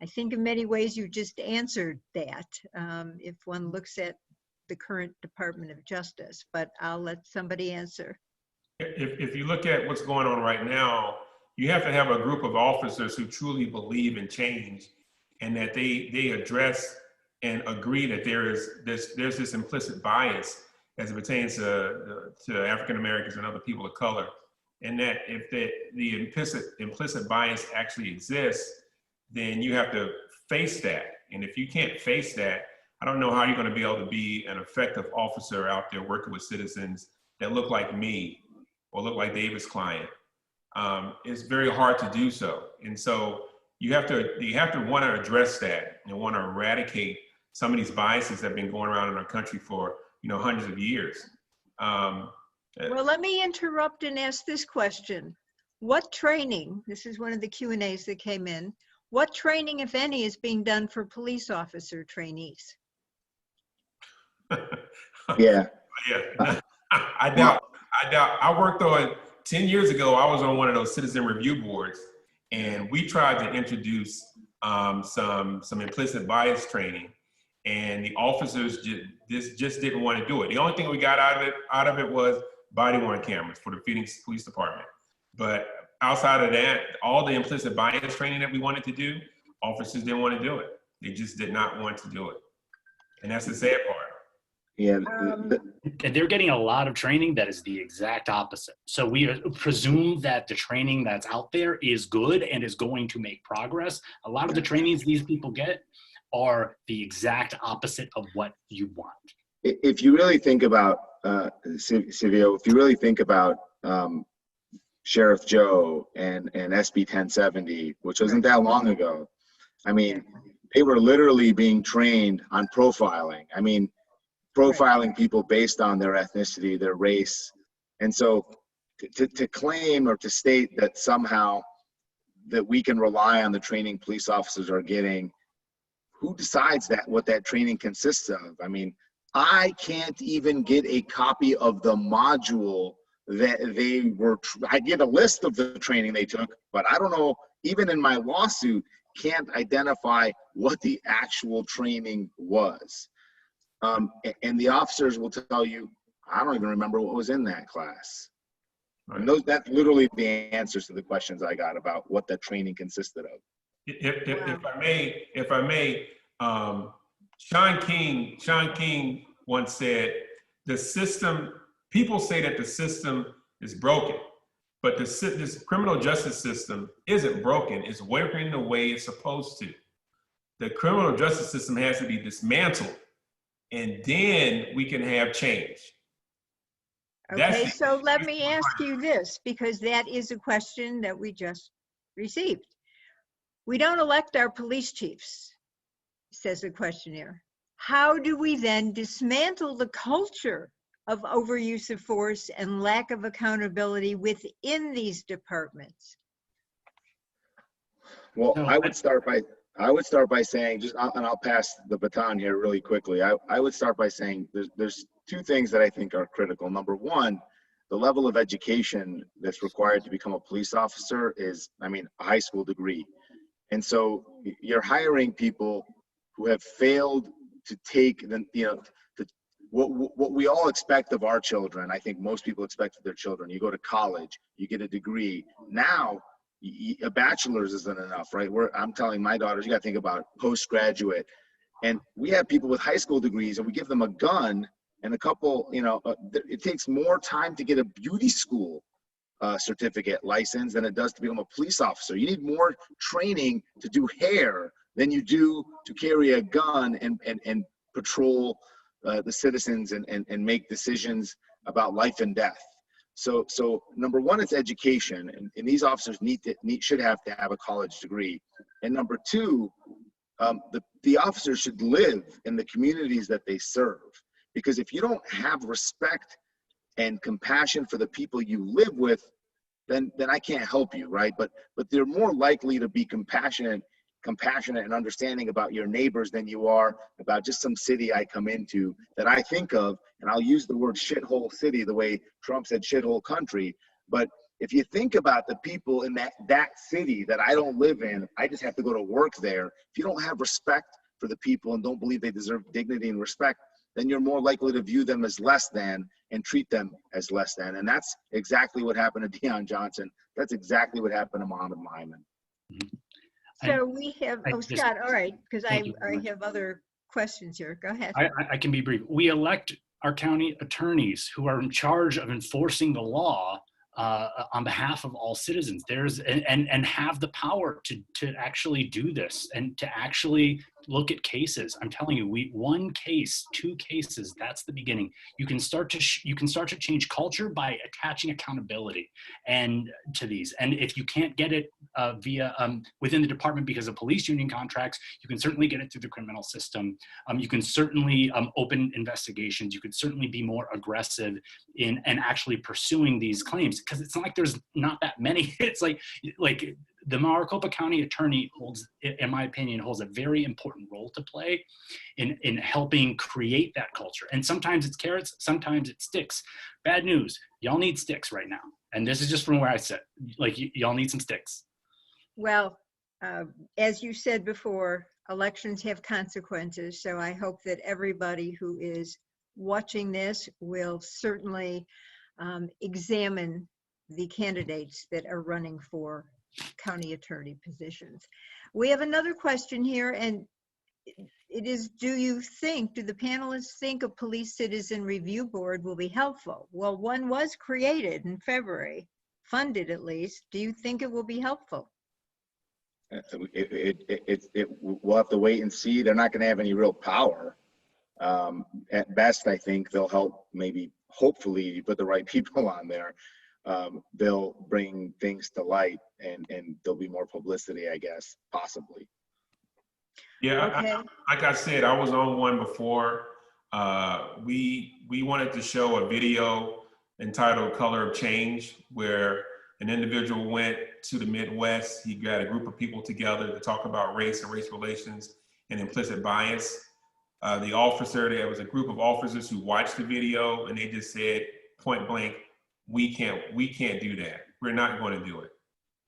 I think in many ways you just answered that if one looks at the current Department of Justice, but I'll let somebody answer. If you look at what's going on right now, you have to have a group of officers who truly believe in change, and that they address and agree that there's this implicit bias as it pertains to African Americans and other people of color, and that if the implicit bias actually exists, then you have to face that. And if you can't face that, I don't know how you're going to be able to be an effective officer out there working with citizens that look like me or look like David's client. It's very hard to do so. And so you have to want to address that and want to eradicate some of these biases that have been going around in our country for hundreds of years. Well, let me interrupt and ask this question. What training, this is one of the Q&As that came in, what training, if any, is being done for police officer trainees? Yeah. Yeah, I doubt. I worked on 10 years ago. I was on one of those citizen review boards, and we tried to introduce some implicit bias training, and the officers just didn't want to do it. The only thing we got out of it was body-worn cameras for the Phoenix Police Department. But outside of that, all the implicit bias training that we wanted to do, officers didn't want to do it. They just did not want to do it, and that's the sad part. Yeah. And they're getting a lot of training that is the exact opposite. So we presume that the training that's out there is good and is going to make progress. A lot of the trainings these people get are the exact opposite of what you want. If you really think about, Silvio, if you really think about Sheriff Joe and SB 1070, which wasn't that long ago, I mean, they were literally being trained on profiling. I mean, profiling people based on their ethnicity, their race. And so to claim or to state that somehow that we can rely on the training police officers are getting, who decides that, what that training consists of? I mean, I can't even get a copy of the module that they were, I get a list of the training they took, but I don't know, even in my lawsuit, can't identify what the actual training was. And the officers will tell you, I don't even remember what was in that class. Right. And that's literally the answers to the questions I got about what that training consisted of. If I may, Sean King once said, the system, people say that the system is broken, but this criminal justice system isn't broken. It's working the way it's supposed to. The criminal justice system has to be dismantled, and then we can have change. Okay, so let me ask you this, because that is a question that we just received. We don't elect our police chiefs, says the questionnaire. How do we then dismantle the culture of overuse of force and lack of accountability within these departments? Well, No, I would start by saying, and I'll pass the baton here really quickly. I would start by saying there's two things that I think are critical. Number one, the level of education that's required to become a police officer is, I mean, a high school degree. And so you're hiring people who have failed to take the, what we all expect of our children. I think most people expect of their children. You go to college, you get a degree. Now, a bachelor's isn't enough, right? I'm telling my daughters, you got to think about postgraduate. And we have people with high school degrees, and we give them a gun and a couple, it takes more time to get a beauty school certificate license than it does to become a police officer. You need more training to do hair than you do to carry a gun and patrol the citizens and make decisions about life and death. So number one, it's education, and these officers should have to have a college degree. And number two, the officers should live in the communities that they serve, because if you don't have respect and compassion for the people you live with, then I can't help you, right? But they're more likely to be compassionate and understanding about your neighbors than you are about just some city I come into that I think of, and I'll use the word shithole city the way Trump said shithole country. But if you think about the people in that city that I don't live in, I just have to go to work there. If you don't have respect for the people and don't believe they deserve dignity and respect, then you're more likely to view them as less than and treat them as less than. And that's exactly what happened to Deion Johnson. That's exactly what happened to Mohammed Lyman. So we have, Scott, all right, because I much. have other questions here. Go ahead. I can be brief. We elect our county attorneys who are in charge of enforcing the law on behalf of all citizens. And have the power to actually do this and to actually look at cases. I'm telling you, one case, two cases, that's the beginning. You can start to change culture by attaching accountability and to these. And if you can't get it via within the department because of police union contracts, you can certainly get it through the criminal system. You can certainly open investigations. You could certainly be more aggressive in and actually pursuing these claims, because it's not like there's not that many. It's like the Maricopa County attorney in my opinion, holds a very important role to play in helping create that culture. And sometimes it's carrots, sometimes it's sticks. Bad news, y'all need sticks right now. And this is just from where I sit. Like, y'all need some sticks. Well, as you said before, elections have consequences. So I hope that everybody who is watching this will certainly examine the candidates that are running for county attorney positions. We have another question here, and it is, do the panelists think a police citizen review board will be helpful? Well, one was created in February, funded at least. Do you think it will be helpful? We'll have to wait and see. They're not going to have any real power. At best, I think they'll help, maybe, hopefully, you put the right people on there. They'll bring things to light and there'll be more publicity, I guess, possibly. Yeah, Okay. like I said, I was on one before. We wanted to show a video entitled Color of Change, where an individual went to the Midwest. He got a group of people together to talk about race and race relations and implicit bias. There was a group of officers who watched the video, and they just said point blank, we can't do that. We're not going to do it.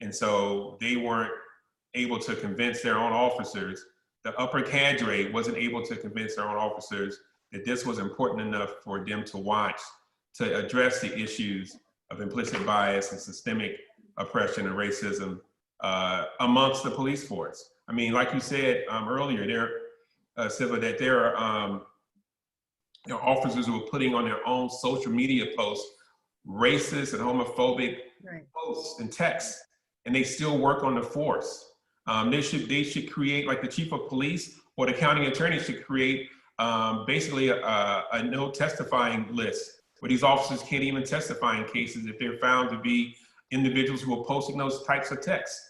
And so they weren't able to convince their own officers. The upper cadre wasn't able to convince their own officers that this was important enough for them to watch, to address the issues of implicit bias and systemic oppression and racism amongst the police force. I mean, like you said earlier, Siva, that there are officers who are putting on their own social media posts racist and homophobic posts and texts, and they still work on the force. They should create, like the chief of police or the county attorney should create basically a no testifying list where these officers can't even testify in cases if they're found to be individuals who are posting those types of texts.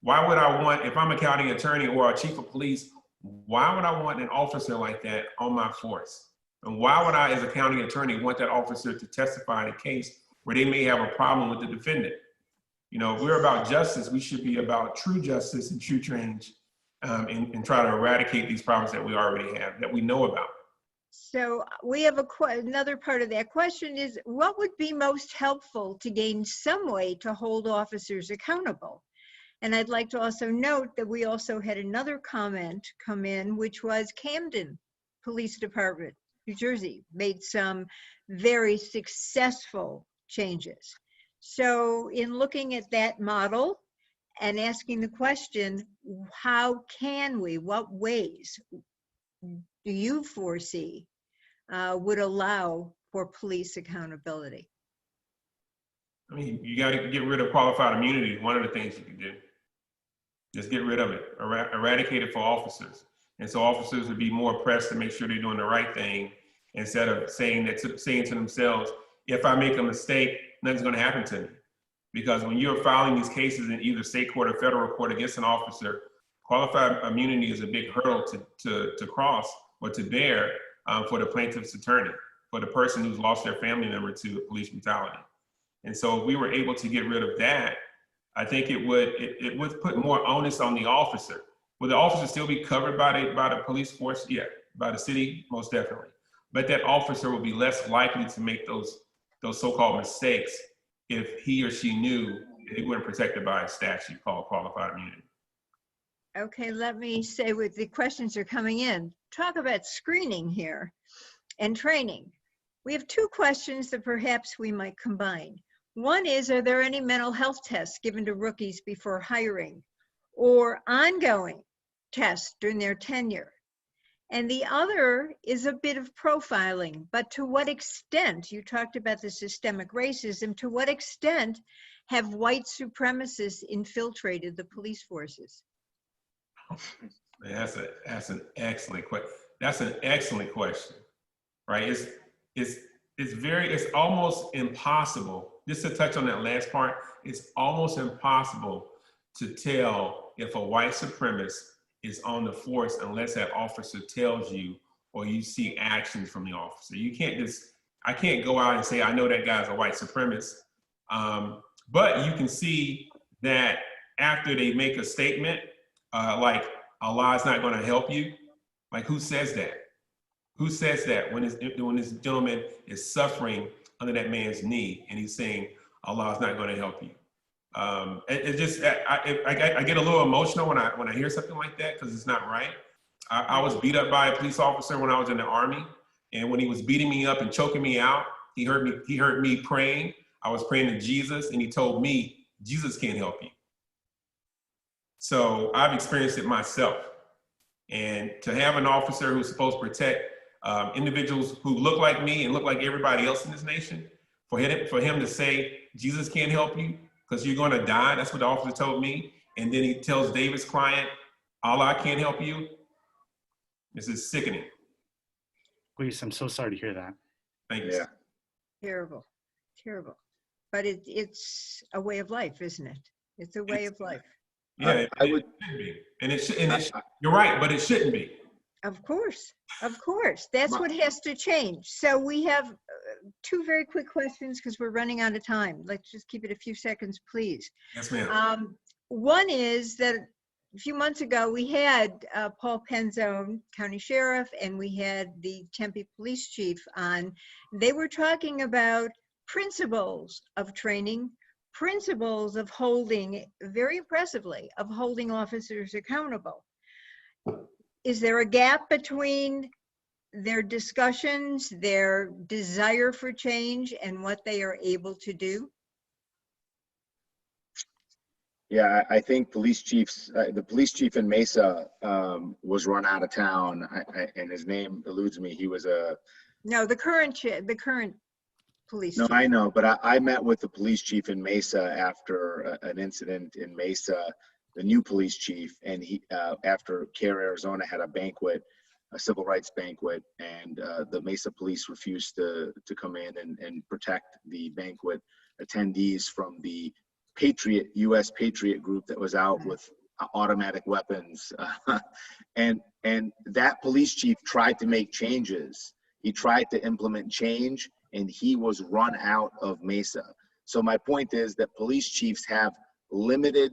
Why would I want, if I'm a county attorney or a chief of police, why would I want an officer like that on my force? And why would I, as a county attorney, want that officer to testify in a case where they may have a problem with the defendant? You know, if we're about justice, we should be about true justice and true change and try to eradicate these problems that we already have, that we know about. So we have another part of that question is, what would be most helpful to gain some way to hold officers accountable? And I'd like to also note that we also had another comment come in, which was Camden Police Department, New Jersey, made some very successful changes. So in looking at that model and asking the question, how can we, what ways do you foresee would allow for police accountability? I mean, you got to get rid of qualified immunity. One of the things you can do. Just get rid of it, eradicate it for officers. And so officers would be more pressed to make sure they're doing the right thing instead of saying to themselves, if I make a mistake, nothing's going to happen to me. Because when you're filing these cases in either state court or federal court against an officer, qualified immunity is a big hurdle to cross or to bear for the plaintiff's attorney, for the person who's lost their family member to police brutality. And so if we were able to get rid of that, I think it would put more onus on the officer. Will the officer still be covered by the police force? Yeah, by the city, most definitely. But that officer will be less likely to make those so-called mistakes if he or she knew they weren't protected by a statute called qualified immunity. Okay, let me say what the questions are coming in. Talk about screening here and training. We have two questions that perhaps we might combine. One is, are there any mental health tests given to rookies before hiring or ongoing tests during their tenure? And the other is a bit of profiling, but to what extent, you talked about the systemic racism, to what extent have white supremacists infiltrated the police forces? That's an excellent question. That's an excellent question, right? It's almost impossible. Just to touch on that last part, it's almost impossible to tell if a white supremacist is on the force unless that officer tells you or you see actions from the officer. I can't go out and say, I know that guy's a white supremacist. But you can see that after they make a statement, like Allah's not gonna help you, like who says that? Who says that when this gentleman is suffering under that man's knee and he's saying, Allah's not gonna help you? I get a little emotional when I hear something like that because it's not right. I was beat up by a police officer when I was in the Army, and when he was beating me up and choking me out, he heard me praying. I was praying to Jesus, and he told me, Jesus can't help you. So I've experienced it myself. And to have an officer who's supposed to protect individuals who look like me and look like everybody else in this nation, for him to say, Jesus can't help you, because you're going to die. That's what the officer told me. And then he tells David's client, Allah can't help you. This is sickening. Please, I'm so sorry to hear that. Thank you. Yeah. Terrible, terrible. But it's a way of life, isn't it? It's a way of life. Yeah, I would. It shouldn't be. You're right, but it shouldn't be. Of course, of course. That's what has to change. So we have two very quick questions because we're running out of time. Let's just keep it a few seconds, please. Yes, ma'am. One is that a few months ago, we had Paul Penzone, County Sheriff, and we had the Tempe Police Chief on. They were talking about principles of training, principles of holding, very impressively, of holding officers accountable. Is there a gap between their discussions, their desire for change, and what they are able to do? Yeah, I think police chiefs, the police chief in Mesa was run out of town, and his name eludes me. He was No, the current police no, chief. I know, but I met with the police chief in Mesa after an incident in Mesa, the new police chief, and he, after CARE Arizona had a banquet, a civil rights banquet, and the Mesa police refused to come in and protect the banquet attendees from the U.S. Patriot group that was out with automatic weapons. And that police chief tried to make changes. He tried to implement change, and he was run out of Mesa. So my point is that police chiefs have limited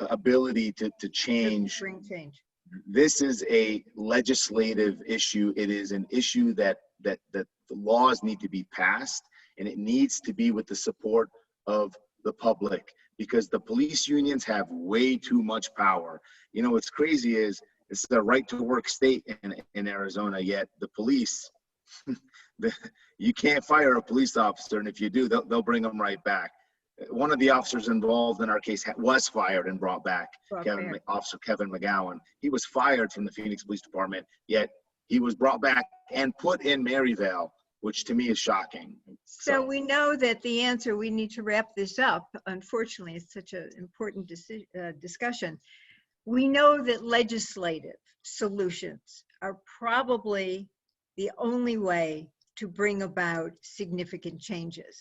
ability to change. Bring change. This is a legislative issue. It is an issue that the laws need to be passed, and it needs to be with the support of the public, because the police unions have way too much power. You know, what's crazy is it's the right to work state in Arizona, yet the police, you can't fire a police officer, and if you do, they'll bring them right back. One of the officers involved in our case was fired and brought back, Officer Kevin McGowan. He was fired from the Phoenix Police Department, yet he was brought back and put in Maryvale, which to me is shocking. So we know that the answer, we need to wrap this up. Unfortunately, it's such an important discussion. We know that legislative solutions are probably the only way to bring about significant changes.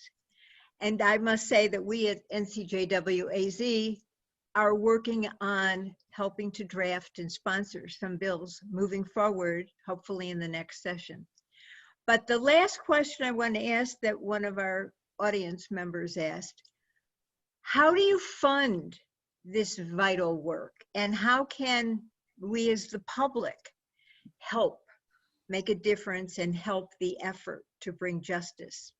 And I must say that we at NCJWAZ are working on helping to draft and sponsor some bills moving forward, hopefully in the next session. But the last question I want to ask that one of our audience members asked, how do you fund this vital work? And how can we as the public help make a difference and help the effort to bring justice?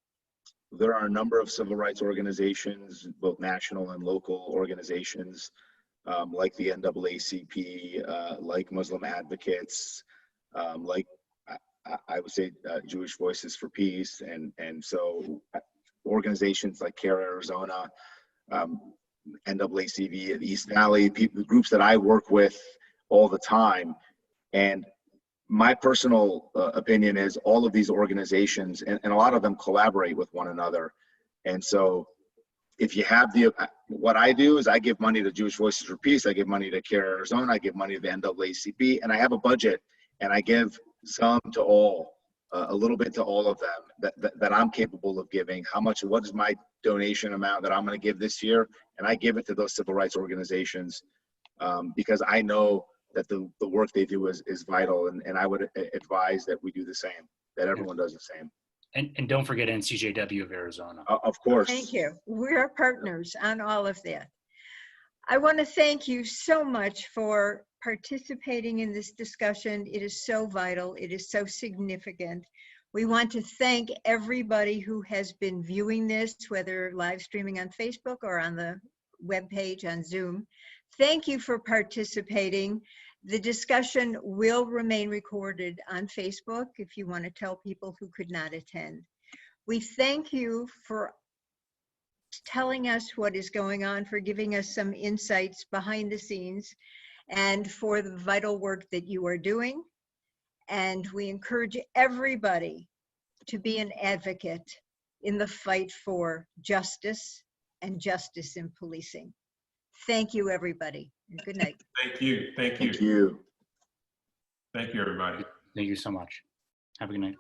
There are a number of civil rights organizations, both national and local organizations, like the NAACP, like Muslim Advocates, like I would say Jewish Voices for Peace, and so organizations like CARE Arizona, NAACP, the East Valley, groups that I work with all the time. And my personal opinion is all of these organizations, and a lot of them collaborate with one another. And so if you have what I do is I give money to Jewish Voices for Peace, I give money to CARE Arizona, I give money to the NAACP, and I have a budget, and I give some to all, a little bit to all of them that I'm capable of giving. What is my donation amount that I'm going to give this year? And I give it to those civil rights organizations because I know that the work they do is vital, and I would advise that we do the same, that everyone does the same. And don't forget NCJW of Arizona. Of course. Thank you. We're partners on all of that. I want to thank you so much for participating in this discussion. It is so vital. It is so significant. We want to thank everybody who has been viewing this, whether live streaming on Facebook or on the webpage on Zoom. Thank you for participating. The discussion will remain recorded on Facebook if you want to tell people who could not attend. We thank you for telling us what is going on, for giving us some insights behind the scenes, and for the vital work that you are doing. And we encourage everybody to be an advocate in the fight for justice and justice in policing. Thank you, everybody, and good night. Thank you. Thank you. Thank you. Thank you, everybody. Thank you so much. Have a good night.